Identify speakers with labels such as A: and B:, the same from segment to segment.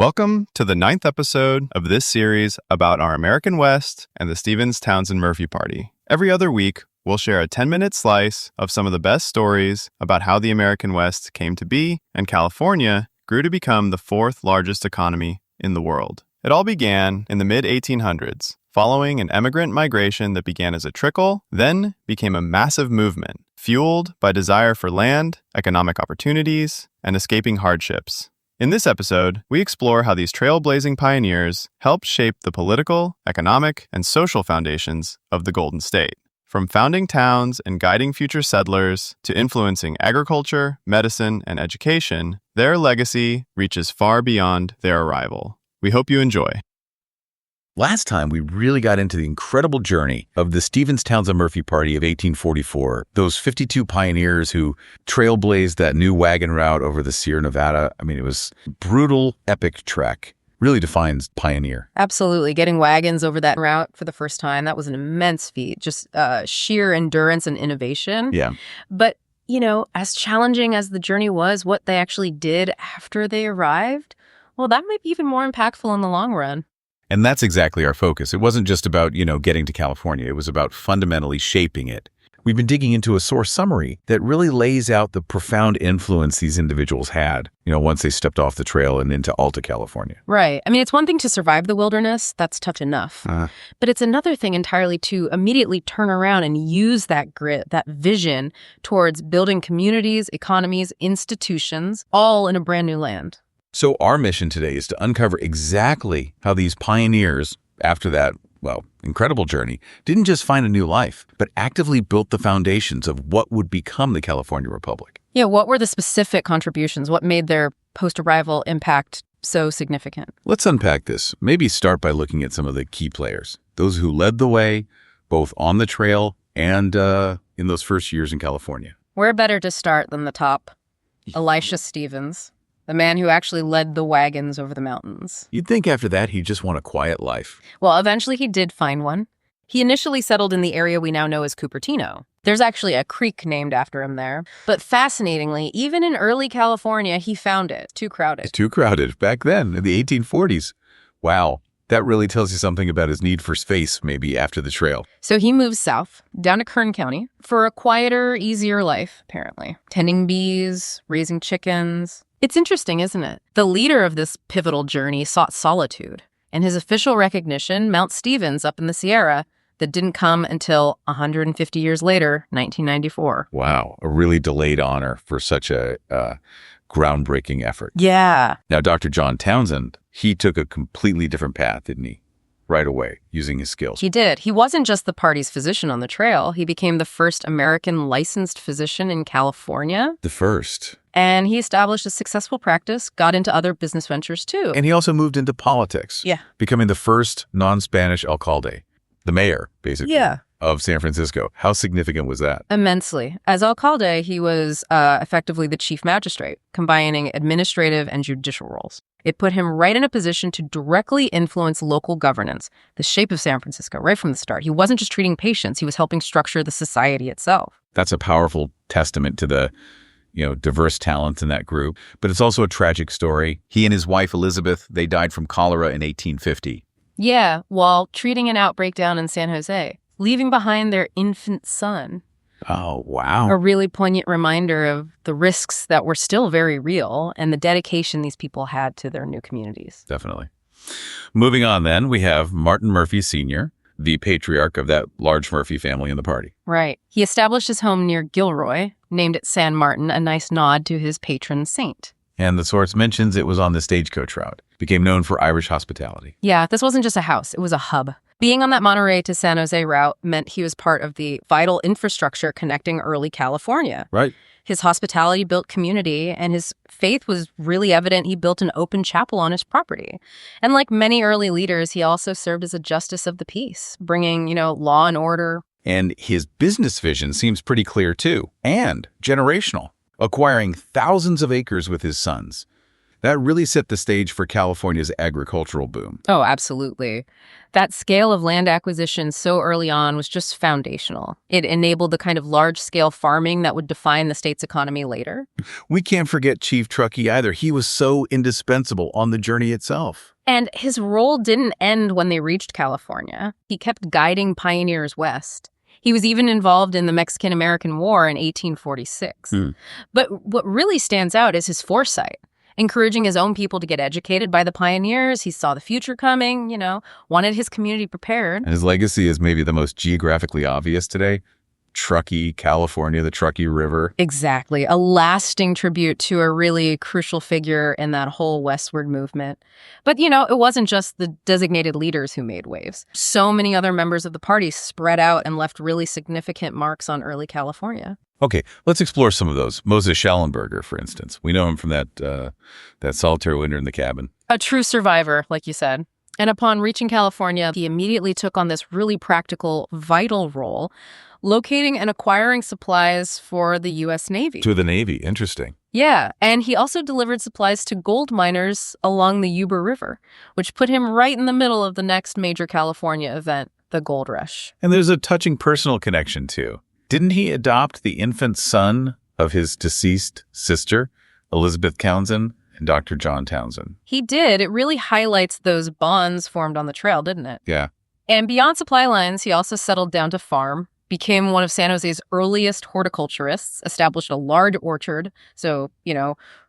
A: Welcome to the 9th episode of this series about our American West and the Stephens-Townsend-Murphy Party. Every other week, we'll share a 10-minute slice of some of the best stories about how the American West came to be and California grew to become the 4th largest economy in the world. It all began in the mid-1800s, following an immigrant migration that began as a trickle, then became a massive movement, fueled by desire for land, economic opportunities, and escaping hardships. In this episode, we explore how these trailblazing pioneers helped shape the political, economic, and social foundations of the Golden State. From founding towns and guiding future settlers to influencing agriculture, medicine, and education, their legacy reaches far beyond their arrival. We hope you enjoy.
B: Last time, we really got into the incredible journey of the Stephens-Townsend-Murphy Party of 1844, those 52 pioneers who trailblazed that new wagon route over the Sierra Nevada. I mean, it was a brutal, epic trek. Really defines pioneer.
C: Absolutely. Getting wagons over that route for the first time, that was an immense feat. Just sheer endurance and innovation.
B: Yeah.
C: But, you know, as challenging as the journey was, what they actually did after they arrived, well, that might be even more impactful in the long run.
B: And that's exactly our focus. It wasn't just about, getting to California. It was about fundamentally shaping it. We've been digging into a source summary that really lays out the profound influence these individuals had, once they stepped off the trail and into Alta California.
C: Right. I mean, it's one thing to survive the wilderness. That's tough enough. But it's another thing entirely to immediately turn around and use that grit, that vision towards building communities, economies, institutions, all in a brand new land.
B: So our mission today is to uncover exactly how these pioneers, after that, incredible journey, didn't just find a new life, but actively built the foundations of what would become the California Republic.
C: Yeah, what were the specific contributions? What made their post-arrival impact so significant?
B: Let's unpack this. Maybe start by looking at some of the key players, those who led the way, both on the trail and in those first years in California.
C: Where better to start than the top? Elisha Stevens. The man who actually led the wagons over the mountains.
B: You'd think after that he'd just want a quiet life.
C: Well, eventually he did find one. He initially settled in the area we now know as Cupertino. There's actually a creek named after him there. But fascinatingly, even in early California, he found it. Too crowded.
B: Too crowded back then in the 1840s. Wow. That really tells you something about his need for space, maybe, after the trail.
C: So he moves south, down to Kern County, for a quieter, easier life, apparently. Tending bees, raising chickens. It's interesting, isn't it? The leader of this pivotal journey sought solitude, and his official recognition, Mount Stevens up in the Sierra, that didn't come until 150 years later, 1994.
B: Wow, a really delayed honor for such a groundbreaking effort.
C: Yeah.
B: Now, Dr. John Townsend, he took a completely different path, didn't he? Right away, using his skills.
C: He did. He wasn't just the party's physician on the trail. He became the first American licensed physician in California.
B: The first.
C: And he established a successful practice, got into other business ventures too.
B: And he also moved into politics.
C: Yeah.
B: Becoming the first non-Spanish alcalde, the mayor, basically.
C: Yeah.
B: Of San Francisco. How significant was that?
C: Immensely. As alcalde, he was effectively the chief magistrate, combining administrative and judicial roles. It put him right in a position to directly influence local governance, the shape of San Francisco, right from the start. He wasn't just treating patients, he was helping structure the society itself.
B: That's a powerful testament to the diverse talent in that group. But it's also a tragic story. He and his wife, Elizabeth, they died from cholera in 1850.
C: Yeah, while treating an outbreak down in San Jose, leaving behind their infant son.
B: Oh, wow.
C: A really poignant reminder of the risks that were still very real and the dedication these people had to their new communities.
B: Definitely. Moving on then, we have Martin Murphy Sr., the patriarch of that large Murphy family in the party.
C: Right. He established his home near Gilroy, named it San Martin, a nice nod to his patron saint.
B: And the source mentions it was on the stagecoach route. Became known for Irish hospitality.
C: Yeah, this wasn't just a house, it was a hub. Being on that Monterey to San Jose route meant he was part of the vital infrastructure connecting early California.
B: Right.
C: His hospitality built community, and his faith was really evident. He built an open chapel on his property. And like many early leaders, he also served as a justice of the peace, bringing, law and order.
B: And his business vision seems pretty clear, too, and generational, acquiring thousands of acres with his sons. That really set the stage for California's agricultural boom.
C: Oh, absolutely. That scale of land acquisition so early on was just foundational. It enabled the kind of large-scale farming that would define the state's economy later.
B: We can't forget Chief Truckee either. He was so indispensable on the journey itself.
C: And his role didn't end when they reached California. He kept guiding pioneers west. He was even involved in the Mexican-American War in 1846. But what really stands out is his foresight. Encouraging his own people to get educated by the pioneers. He saw the future coming, wanted his community prepared.
B: And his legacy is maybe the most geographically obvious today. Truckee, California, the Truckee River.
C: Exactly. A lasting tribute to a really crucial figure in that whole westward movement. But, it wasn't just the designated leaders who made waves. So many other members of the party spread out and left really significant marks on early California.
B: Okay, let's explore some of those. Moses Schallenberger, for instance. We know him from that solitary winter in the cabin.
C: A true survivor, like you said. And upon reaching California, he immediately took on this really practical, vital role, locating and acquiring supplies for the U.S. Navy.
B: To the Navy, interesting.
C: Yeah, and he also delivered supplies to gold miners along the Yuba River, which put him right in the middle of the next major California event, the Gold Rush.
B: And there's a touching personal connection, too. Didn't he adopt the infant son of his deceased sister, Elizabeth Townsend, and Dr. John Townsend?
C: He did. It really highlights those bonds formed on the trail, didn't it?
B: Yeah.
C: And beyond supply lines, he also settled down to farm, became one of San Jose's earliest horticulturists, established a large orchard. So,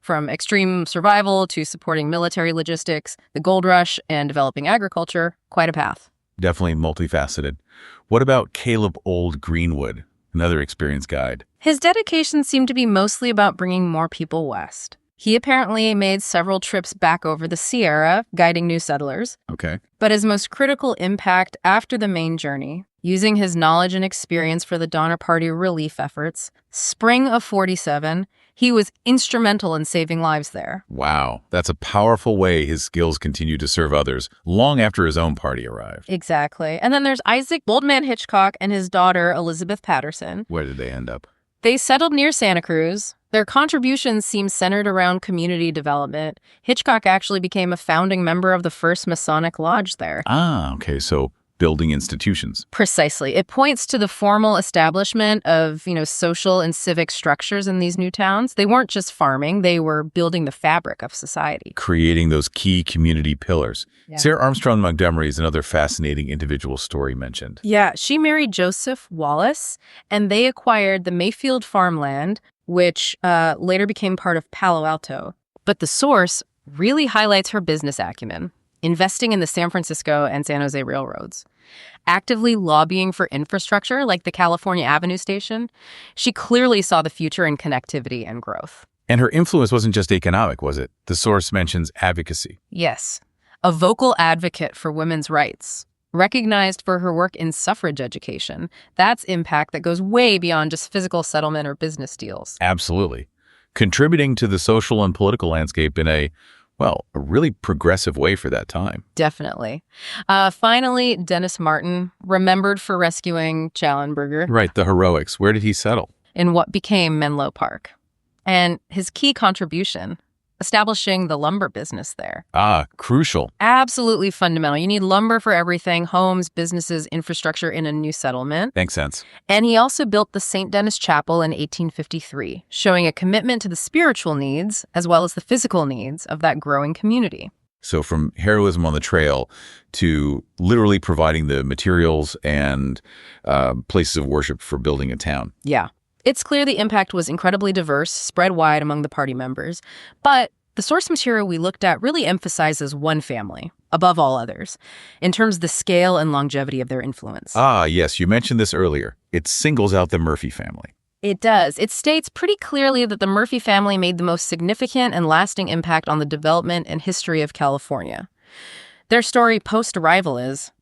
C: from extreme survival to supporting military logistics, the gold rush, and developing agriculture, quite a path.
B: Definitely multifaceted. What about Caleb Old Greenwood? Another experienced guide.
C: His dedication seemed to be mostly about bringing more people west. He apparently made several trips back over the Sierra, guiding new settlers.
B: Okay.
C: But his most critical impact after the main journey, using his knowledge and experience for the Donner Party relief efforts, spring of 47, he was instrumental in saving lives there.
B: Wow. That's a powerful way his skills continue to serve others long after his own party arrived.
C: Exactly. And then there's Isaac Boldman Hitchcock and his daughter, Elizabeth Patterson.
B: Where did they end up?
C: They settled near Santa Cruz. Their contributions seem centered around community development. Hitchcock actually became a founding member of the first Masonic Lodge there.
B: Ah, okay. So building institutions.
C: Precisely. It points to the formal establishment of, social and civic structures in these new towns. They weren't just farming, they were building the fabric of society.
B: Creating those key community pillars.
C: Yeah.
B: Sarah Armstrong Montgomery is another fascinating individual story mentioned.
C: Yeah, she married Joseph Wallace, and they acquired the Mayfield farmland, which later became part of Palo Alto. But the source really highlights her business acumen. Investing in the San Francisco and San Jose railroads, actively lobbying for infrastructure like the California Avenue station. She clearly saw the future in connectivity and growth.
B: And her influence wasn't just economic, was it? The source mentions advocacy.
C: Yes, a vocal advocate for women's rights, recognized for her work in suffrage education. That's impact that goes way beyond just physical settlement or business deals.
B: Absolutely. Contributing to the social and political landscape in a really progressive way for that time.
C: Definitely. Finally, Dennis Martin, remembered for rescuing Schallenberger.
B: Right, the heroics. Where did he settle?
C: In what became Menlo Park. And his key contribution, establishing the lumber business there.
B: Ah, crucial.
C: Absolutely fundamental. You need lumber for everything, homes, businesses, infrastructure in a new settlement.
B: Makes sense.
C: And he also built the St. Denis Chapel in 1853, showing a commitment to the spiritual needs as well as the physical needs of that growing community.
B: So from heroism on the trail to literally providing the materials and places of worship for building a town.
C: Yeah. It's clear the impact was incredibly diverse, spread wide among the party members, but the source material we looked at really emphasizes one family, above all others, in terms of the scale and longevity of their influence.
B: Ah, yes, you mentioned this earlier. It singles out the Murphy family.
C: It does. It states pretty clearly that the Murphy family made the most significant and lasting impact on the development and history of California. Their story post-arrival is,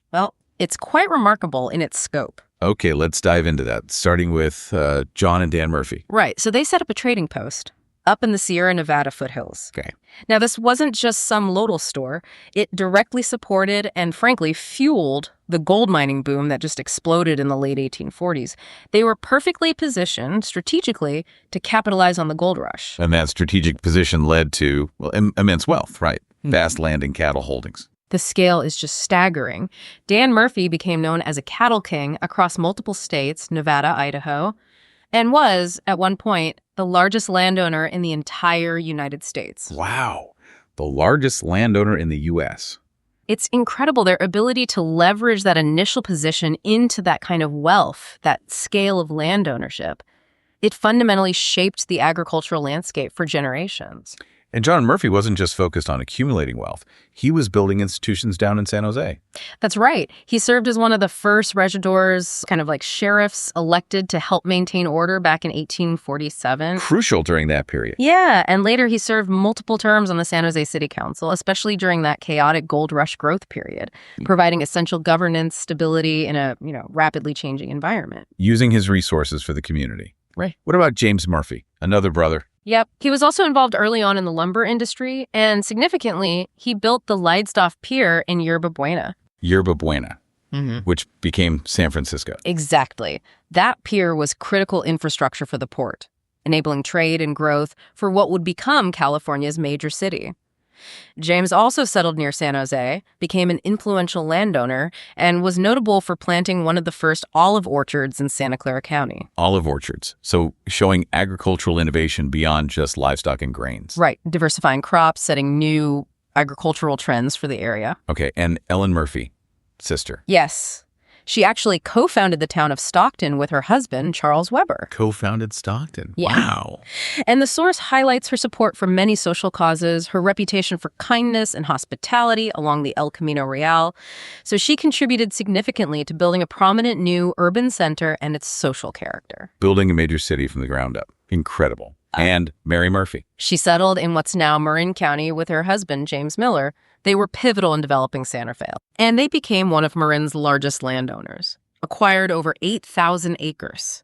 C: it's quite remarkable in its scope.
B: Okay, let's dive into that, starting with John and Dan Murphy.
C: Right. So they set up a trading post. up in the Sierra Nevada foothills.
B: Okay.
C: Now, this wasn't just some lodal store. It directly supported and, frankly, fueled the gold mining boom that just exploded in the late 1840s. They were perfectly positioned strategically to capitalize on the gold rush.
B: And that strategic position led to, well, immense wealth, right? Vast land and cattle holdings.
C: The scale is just staggering. Dan Murphy became known as a cattle king across multiple states, Nevada, Idaho, and was, at one point, the largest landowner in the entire United States.
B: Wow. The largest landowner in the U.S.
C: It's incredible, their ability to leverage that initial position into that kind of wealth, that scale of land ownership. It fundamentally shaped the agricultural landscape for generations.
B: And John Murphy wasn't just focused on accumulating wealth. He was building institutions down in San Jose.
C: That's right. He served as one of the first regidors, kind of like sheriffs, elected to help maintain order back in 1847.
B: Crucial during that period.
C: Yeah, and later he served multiple terms on the San Jose City Council, especially during that chaotic gold rush growth period, providing essential governance, stability in a, rapidly changing environment.
B: Using his resources for the community.
C: Right.
B: What about James Murphy, another brother?
C: Yep. He was also involved early on in the lumber industry, and significantly, he built the Leidstoff Pier in Yerba Buena.
B: Yerba Buena, which became San Francisco.
C: Exactly. That pier was critical infrastructure for the port, enabling trade and growth for what would become California's major city. James also settled near San Jose, became an influential landowner, and was notable for planting one of the first olive orchards in Santa Clara County.
B: Olive orchards, so showing agricultural innovation beyond just livestock and grains.
C: Right, diversifying crops, setting new agricultural trends for the area.
B: Okay, and Ellen Murphy, sister.
C: Yes. She actually co-founded the town of Stockton with her husband, Charles Weber.
B: Co-founded Stockton.
C: Yeah.
B: Wow.
C: And the source highlights her support for many social causes, her reputation for kindness and hospitality along the El Camino Real. So she contributed significantly to building a prominent new urban center and its social character.
B: Building a major city from the ground up. Incredible. And Mary Murphy.
C: She settled in what's now Marin County with her husband, James Miller. They were pivotal in developing Santa Fe, and they became one of Marin's largest landowners, acquired over 8,000 acres.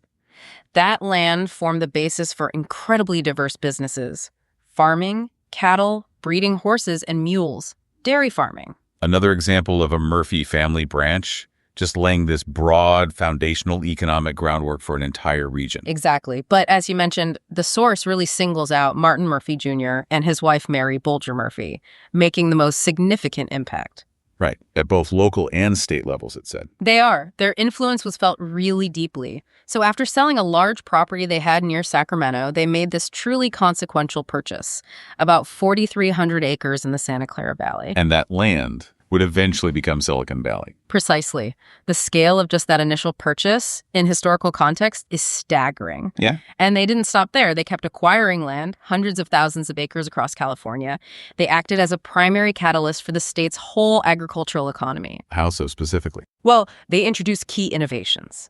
C: That land formed the basis for incredibly diverse businesses: farming, cattle, breeding horses and mules, dairy farming.
B: Another example of a Murphy family branch, just laying this broad foundational economic groundwork for an entire region.
C: Exactly. But as you mentioned, the source really singles out Martin Murphy Jr. and his wife, Mary Bolger Murphy, making the most significant impact.
B: Right. At both local and state levels, it said.
C: They are. Their influence was felt really deeply. So after selling a large property they had near Sacramento, they made this truly consequential purchase, about 4,300 acres in the Santa Clara Valley.
B: And that land would eventually become Silicon Valley.
C: Precisely. The scale of just that initial purchase in historical context is staggering.
B: Yeah.
C: And they didn't stop there. They kept acquiring land, hundreds of thousands of acres across California. They acted as a primary catalyst for the state's whole agricultural economy.
B: How so specifically?
C: Well, they introduced key innovations.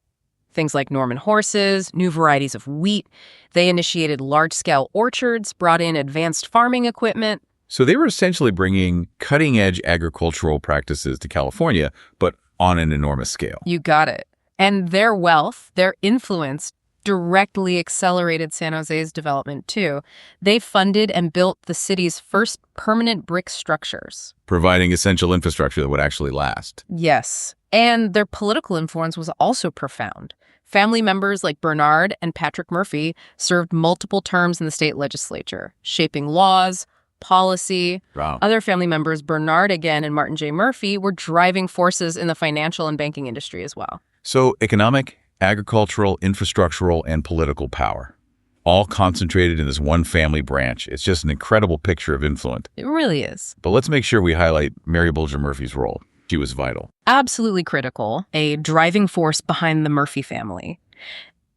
C: Things like Norman horses, new varieties of wheat. They initiated large-scale orchards, brought in advanced farming equipment.
B: So they were essentially bringing cutting-edge agricultural practices to California, but on an enormous scale.
C: You got it. And their wealth, their influence, directly accelerated San Jose's development, too. They funded and built the city's first permanent brick structures.
B: Providing essential infrastructure that would actually last.
C: Yes. And their political influence was also profound. Family members like Bernard and Patrick Murphy served multiple terms in the state legislature, shaping laws, policy.
B: Wow.
C: Other family members, Bernard again and Martin J. Murphy, were driving forces in the financial and banking industry as well.
B: So economic, agricultural, infrastructural, and political power, all concentrated in this one family branch. It's just an incredible picture of influence.
C: It really is.
B: But let's make sure we highlight Mary Bolger Murphy's role. She was vital.
C: Absolutely critical, a driving force behind the Murphy family.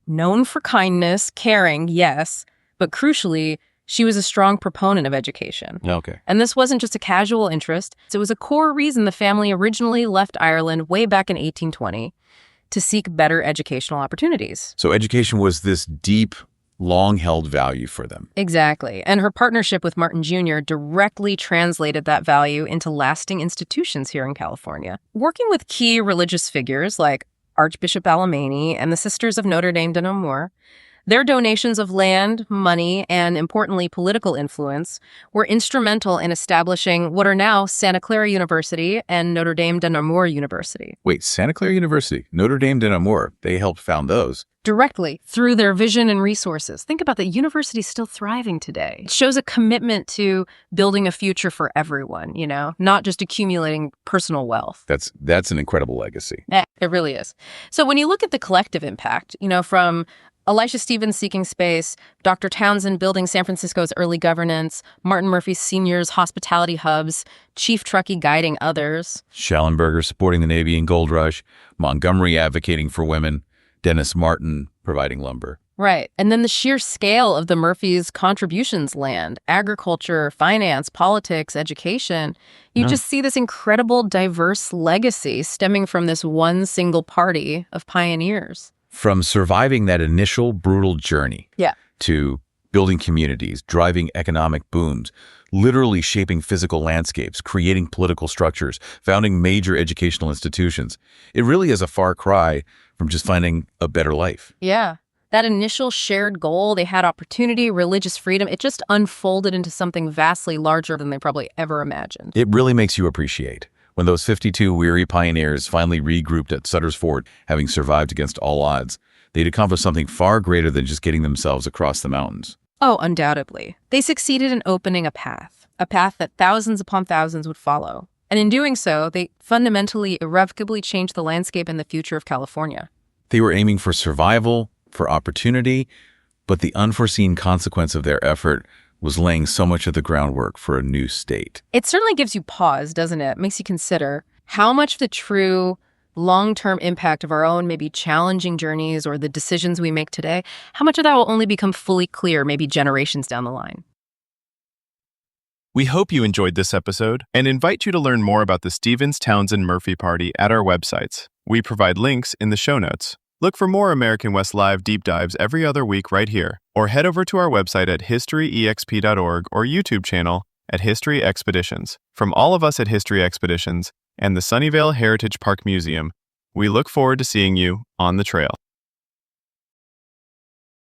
C: Known for kindness, caring, yes, but crucially, she was a strong proponent of education.
B: Okay.
C: And this wasn't just a casual interest. It was a core reason the family originally left Ireland way back in 1820 to seek better educational opportunities.
B: So education was this deep, long-held value for them.
C: Exactly. And her partnership with Martin Jr. directly translated that value into lasting institutions here in California. Working with key religious figures like Archbishop Alemany and the Sisters of Notre Dame de Namur, Their donations of land, money, and importantly, political influence were instrumental in establishing what are now Santa Clara University and Notre Dame de Namur University.
B: Wait, Santa Clara University, Notre Dame de Namur, they helped found those.
C: Directly through their vision and resources. Think about the university still thriving today. It shows a commitment to building a future for everyone, not just accumulating personal wealth.
B: That's an incredible legacy.
C: It really is. So when you look at the collective impact, from Elisha Stevens seeking space, Dr. Townsend building San Francisco's early governance, Martin Murphy Sr.'s hospitality hubs, Chief Truckee guiding others,
B: Schallenberger supporting the Navy and Gold Rush, Montgomery advocating for women, Dennis Martin providing lumber.
C: Right. And then the sheer scale of the Murphys' contributions: land, agriculture, finance, politics, education. You just see this incredible, diverse legacy stemming from this one single party of pioneers.
B: From surviving that initial brutal journey to building communities, driving economic booms, literally shaping physical landscapes, creating political structures, founding major educational institutions. It really is a far cry from just finding a better life.
C: Yeah. That initial shared goal, they had opportunity, religious freedom, it just unfolded into something vastly larger than they probably ever imagined.
B: It really makes you appreciate when those 52 weary pioneers finally regrouped at Sutter's Fort, having survived against all odds. They'd accomplished something far greater than just getting themselves across the mountains.
C: Oh, undoubtedly. They succeeded in opening a path that thousands upon thousands would follow. And in doing so, they fundamentally, irrevocably changed the landscape and the future of California.
B: They were aiming for survival, for opportunity, but the unforeseen consequence of their effort was laying so much of the groundwork for a new state.
C: It certainly gives you pause, doesn't it? It makes you consider how much the true long-term impact of our own maybe challenging journeys or the decisions we make today, how much of that will only become fully clear maybe generations down the line.
A: We hope you enjoyed this episode and invite you to learn more about the Stephens-Townsend-Murphy Party at our websites. We provide links in the show notes. Look for more American West Live deep dives every other week right here, or head over to our website at historyexp.org or YouTube channel at History Expeditions. From all of us at History Expeditions and the Sunnyvale Heritage Park Museum, we look forward to seeing you on the trail.